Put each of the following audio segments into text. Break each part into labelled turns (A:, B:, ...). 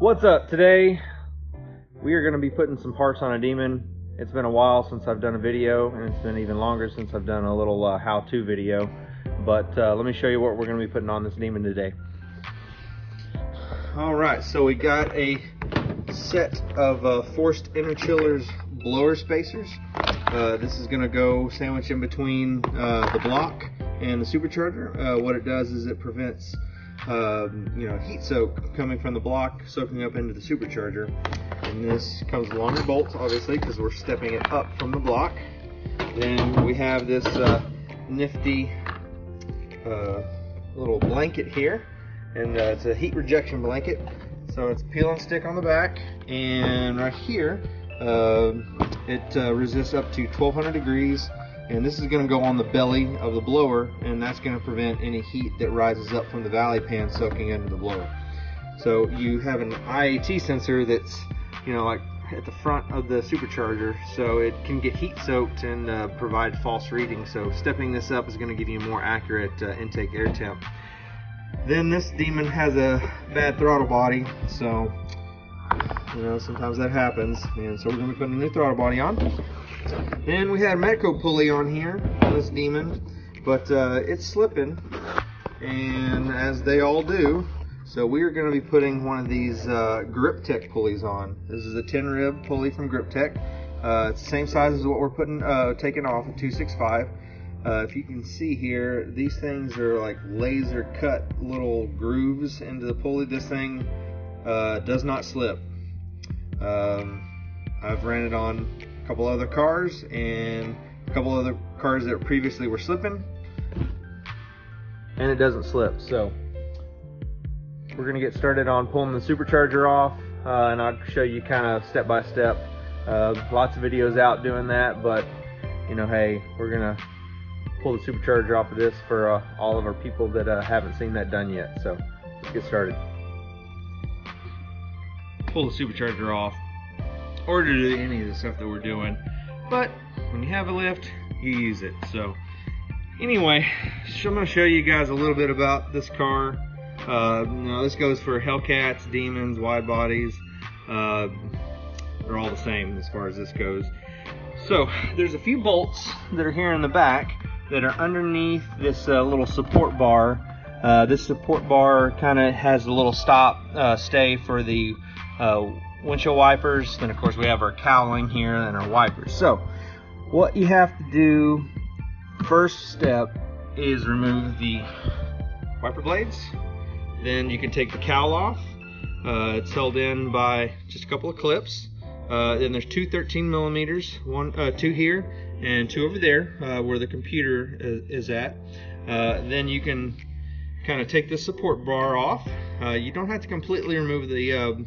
A: What's up? Today we are going to be putting some parts on a Demon. It's been a while since I've done a video, and it's been even longer since I've done a little how-to video, but let me show you what we're going to be putting on this Demon today. Alright, so we got a set of forced Interchiller's blower spacers. This is going to go sandwiched in between the block and the supercharger. What it does is it prevents heat soak coming from the block soaking up into the supercharger. And this comes with longer bolts, obviously, because we're stepping it up from the block. Then we have this nifty little blanket here, and it's a heat rejection blanket. So it's peel and stick on the back, and right here it resists up to 1200 degrees. And this is going to go on the belly of the blower, and that's going to prevent any heat that rises up from the valley pan soaking into the blower. So you have an IAT sensor that's, like at the front of the supercharger, so it can get heat soaked and provide false readings. So stepping this up is going to give you a more accurate intake air temp. Then this Demon has a bad throttle body, so sometimes that happens, and so we're going to be putting a new throttle body on. Then we had a Medeco pulley on here on this Demon, but it's slipping, and as they all do, so we're going to be putting one of these Grip Tech pulleys on. This is a 10-rib pulley from Grip Tech. It's the same size as what we're taking off at 265. If you can see here, these things are like laser cut little grooves into the pulley. This thing does not slip. I've ran it on a couple other cars and a couple other cars that previously were slipping, and it doesn't slip. So we're going to get started on pulling the supercharger off, and I'll show you kind of step by step. Lots of videos out doing that, but hey, we're going to pull the supercharger off of this for all of our people that haven't seen that done yet. So let's get started. Pull the supercharger off, or to do any of the stuff that we're doing, but when you have a lift, you use it. So anyway, I'm going to show you guys a little bit about this car. This goes for Hellcats, Demons, wide bodies. They're all the same as far as this goes. So there's a few bolts that are here in the back that are underneath this little support bar. This support bar kind of has a little stay for the windshield wipers. Then of course we have our cowling here and our wipers. So what you have to do, first step, is remove the wiper blades. Then you can take the cowl off. It's held in by just a couple of clips. Then there's two 13 millimeters, two here and two over there where the computer is at. Then you can kind of take the support bar off. You don't have to completely remove the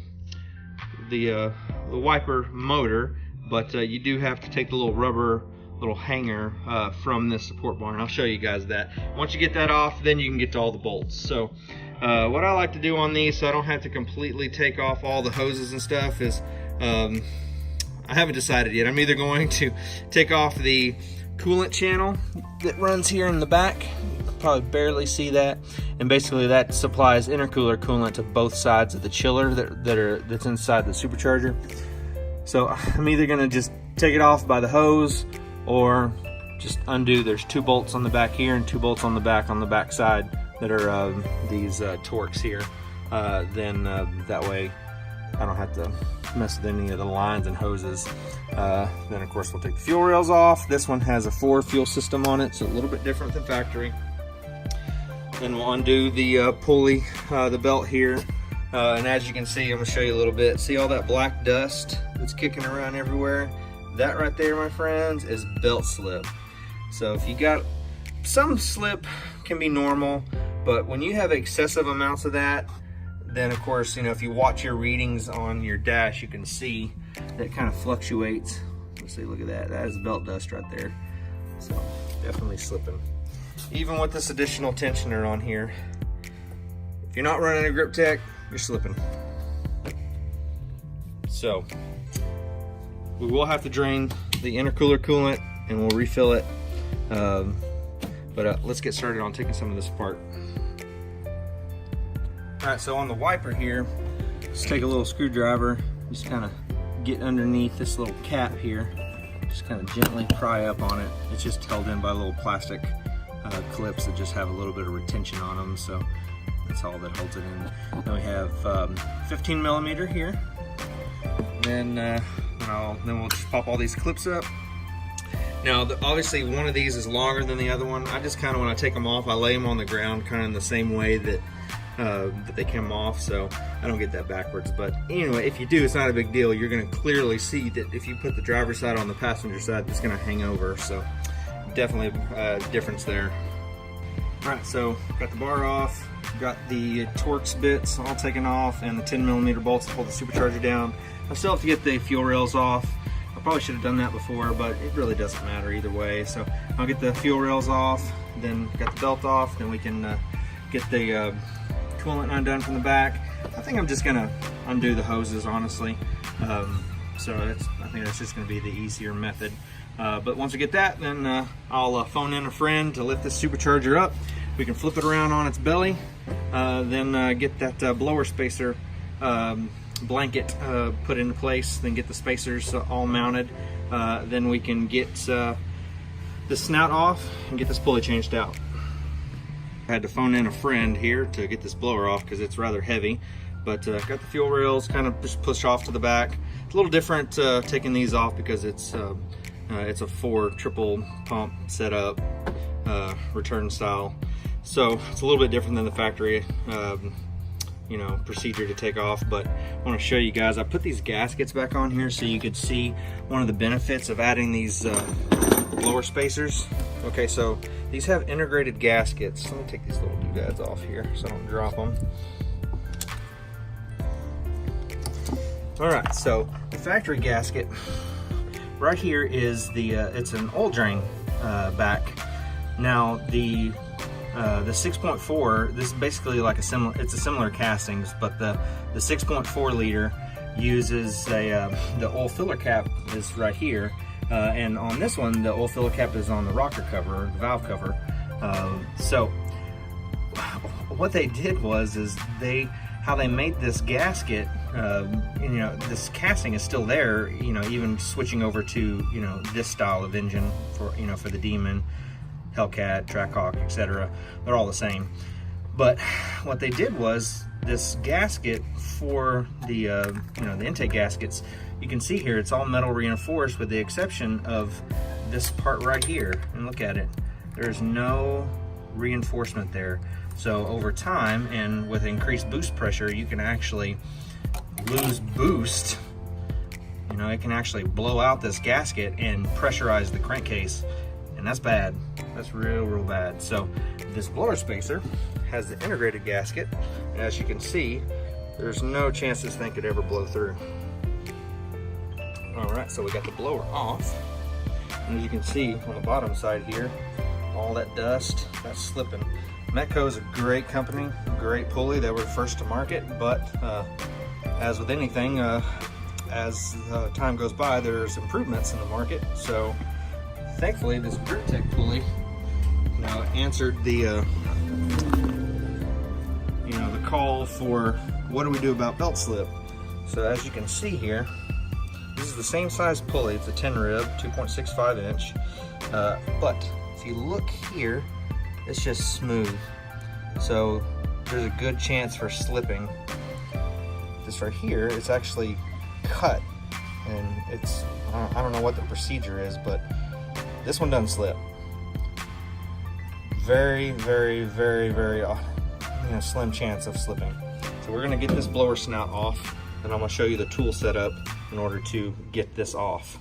A: wiper motor, but you do have to take the little rubber hanger from this support bar, and I'll show you guys that. Once you get that off, then you can get to all the bolts. So what I like to do on these, so I don't have to completely take off all the hoses and stuff, is I haven't decided yet. I'm either going to take off the coolant channel that runs here in the back. You can probably barely see that, and basically that supplies intercooler coolant to both sides of the chiller that's inside the supercharger. So I'm either going to just take it off by the hose, or just undo. There's two bolts on the back here and two bolts on the back side that are these Torx here. Then that way I don't have to mess with any of the lines and hoses. Then of course we'll take the fuel rails off. This one has a 4 fuel system on it, so a little bit different than factory. Then we'll undo the pulley, the belt here, and as you can see, I'm going to show you a little bit. See all that black dust that's kicking around everywhere? That right there, my friends, is belt slip. So if you got some slip, can be normal, but when you have excessive amounts of that, then of course, if you watch your readings on your dash, you can see that it kind of fluctuates. Let's see, look at that. That is belt dust right there. So definitely slipping. Even with this additional tensioner on here, if you're not running a Grip Tech, you're slipping. So we will have to drain the intercooler coolant and we'll refill it. But let's get started on taking some of this apart. Alright, so on the wiper here, Just take a little screwdriver, just kind of get underneath this little cap here, just kind of gently pry up on it. It's just held in by little plastic clips that just have a little bit of retention on them, so that's all that holds it in. Then we have 15 millimeter here. Then we'll just pop all these clips up. Now, obviously one of these is longer than the other one. I just kind of, when I take them off, I lay them on the ground kind of in the same way that they came off, so I don't get that backwards. But anyway, if you do, it's not a big deal. You're going to clearly see that if you put the driver's side on the passenger side, it's going to hang over, so definitely a difference there. Alright, so got the bar off, got the Torx bits all taken off, and the 10 millimeter bolts to hold the supercharger down. I still have to get the fuel rails off. I probably should have done that before, but it really doesn't matter either way. So I'll get the fuel rails off, then got the belt off, then we can get the coolant undone from the back. I think I'm just gonna undo the hoses, honestly. So I think that's just gonna be the easier method. But once we get that, then I'll phone in a friend to lift this supercharger up. We can flip it around on its belly, then get that blower spacer blanket put into place, then get the spacers all mounted. Then we can get the snout off and get this pulley changed out. I had to phone in a friend here to get this blower off because it's rather heavy, but got the fuel rails kind of just pushed off to the back. It's a little different taking these off because it's a 4 triple pump setup, return style, so it's a little bit different than the factory procedure to take off. But I want to show you guys, I put these gaskets back on here so you could see one of the benefits of adding these blower spacers. Okay, so these have integrated gaskets. Let me take these little doodads off here so I don't drop them. All right, so the factory gasket right here is the it's an oil drain back. Now the 6.4, this is basically like a similar castings, but the 6.4 liter uses the oil filler cap is right here, and on this one the oil filler cap is on the rocker cover, the valve cover. So what they did was how they made this gasket, this casting is still there, even switching over to this style of engine for the Demon, Hellcat, Trackhawk, etc. They're all the same. But what they did was this gasket for the the intake gaskets, you can see here it's all metal reinforced with the exception of this part right here. And look at it, there's no reinforcement there. So over time and with increased boost pressure, you can actually lose boost. It can actually blow out this gasket and pressurize the crankcase, and that's bad. That's real bad. So this blower spacer has the integrated gasket, and as you can see, there's no chance this thing could ever blow through. All right, so we got the blower off, and as you can see on the bottom side here, all that dust, that's slipping. Metco is a great company, great pulley. They were first to market, but as with anything, as time goes by, there's improvements in the market. So thankfully, this GripTech pulley answered the the call for what do we do about belt slip. So as you can see here, this is the same size pulley. It's a 10 rib, 2.65 inch, but if you look here, it's just smooth, so there's a good chance for slipping. This right here, it's actually cut, and it's I don't know what the procedure is, but this one doesn't slip. Very slim chance of slipping. So we're gonna get this blower snout off, and I'm gonna show you the tool setup in order to get this off.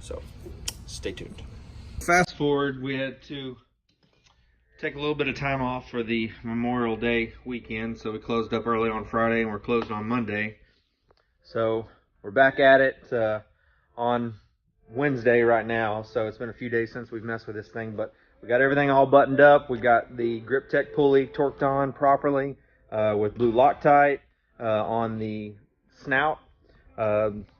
A: So stay tuned. Fast forward, we had to take a little bit of time off for the Memorial Day weekend, so we closed up early on Friday and we're closed on Monday. So we're back at it on Wednesday right now. So it's been a few days since we've messed with this thing, but we got everything all buttoned up. We got the GripTech pulley torqued on properly with blue Loctite on the snout.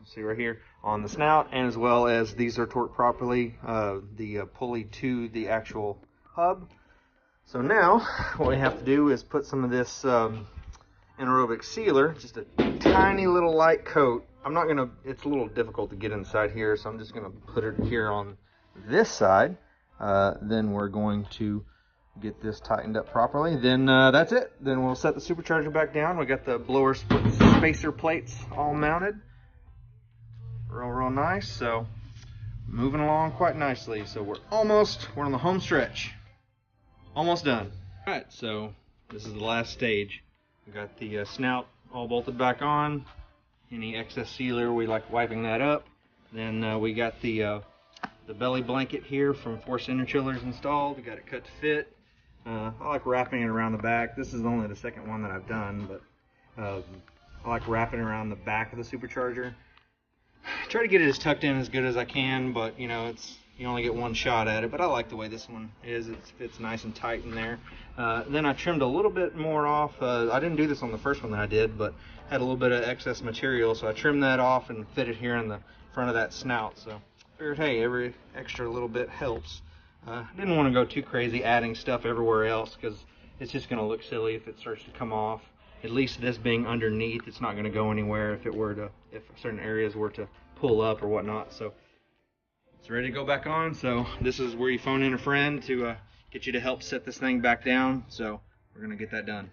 A: See right here on the snout, and as well as these are torqued properly, the pulley to the actual hub. So now what we have to do is put some of this anaerobic sealer, just a tiny little light coat. It's a little difficult to get inside here, so I'm just gonna put it here on this side. Then we're going to get this tightened up properly. Then that's it. Then we'll set the supercharger back down. We got the blower split spacer plates all mounted. Real nice. So moving along quite nicely. So we're on the home stretch. Almost done. All right, so this is the last stage. We got the snout all bolted back on. Any excess sealer, we like wiping that up. Then we got the belly blanket here from Force Interchillers installed. We got it cut to fit. I like wrapping it around the back. This is only the second one that I've done, but I like wrapping it around the back of the supercharger. Try to get it as tucked in as good as I can, but you know, you only get one shot at it. But I like the way this one is. It fits nice and tight in there. Then I trimmed a little bit more off. I didn't do this on the first one that I did, but had a little bit of excess material, so I trimmed that off and fit it here in the front of that snout. So I figured, hey, every extra little bit helps. Didn't want to go too crazy adding stuff everywhere else, because it's just going to look silly if it starts to come off. At least this being underneath, it's not going to go anywhere if certain areas were to pull up or whatnot. So it's ready to go back on. So this is where you phone in a friend to get you to help set this thing back down. So we're going to get that done.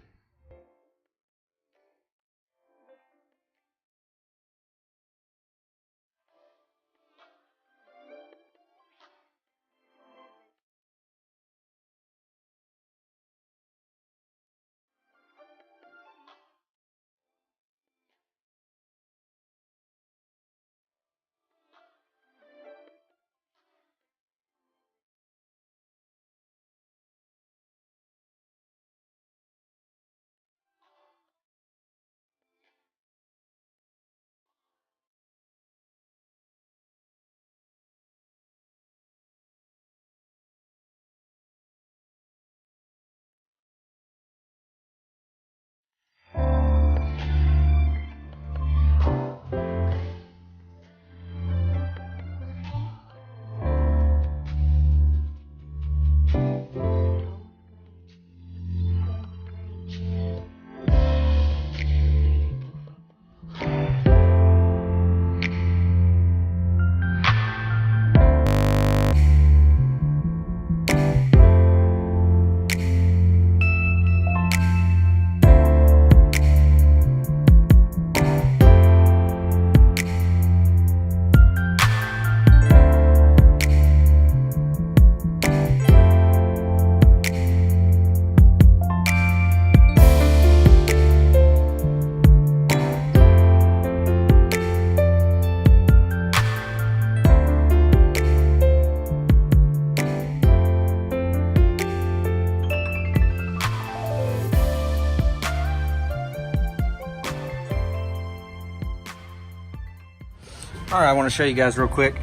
A: Alright, I want to show you guys real quick.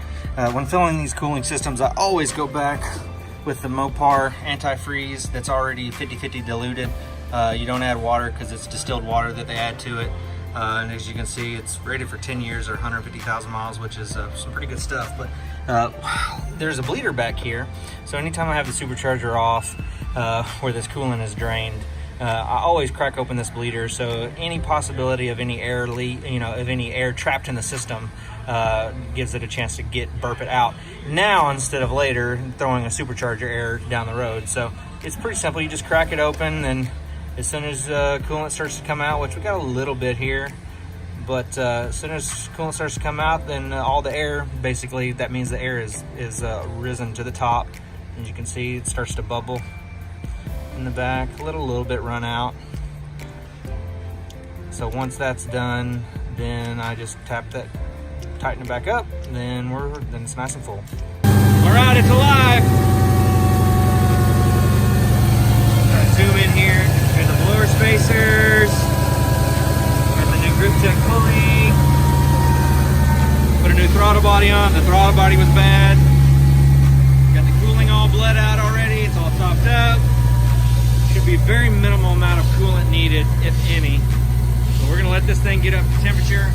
A: When filling these cooling systems, I always go back with the Mopar antifreeze that's already 50-50 diluted. You don't add water because it's distilled water that they add to it. And as you can see, it's rated for 10 years or 150,000 miles, which is some pretty good stuff. But there's a bleeder back here, so anytime I have the supercharger off where this coolant is drained, I always crack open this bleeder, so any possibility of any air leak, of any air trapped in the system, gives it a chance to burp it out now instead of later throwing a supercharger air down the road. So it's pretty simple. You just crack it open, and as soon as coolant starts to come out, which we got a little bit here, but as soon as coolant starts to come out, then all the air, basically that means the air is risen to the top. As you can see, it starts to bubble in the back, let a little bit run out. So once that's done, then I just tap that, tighten it back up, then it's nice and full. All right, it's alive. Zoom in here. Here's the blower spacers. Got the new Grip Tech pulley. Put a new throttle body on. The throttle body was bad. Got the cooling all bled out already. It's all topped up. Should be a very minimal amount of coolant needed, if any. So we're gonna let this thing get up to temperature.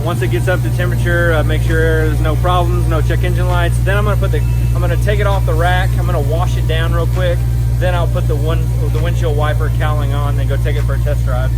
A: Once it gets up to temperature, make sure there's no problems, no check engine lights. Then I'm gonna take it off the rack. I'm gonna wash it down real quick,
B: Then I'll put the windshield wiper cowling on, then go take it for a test drive.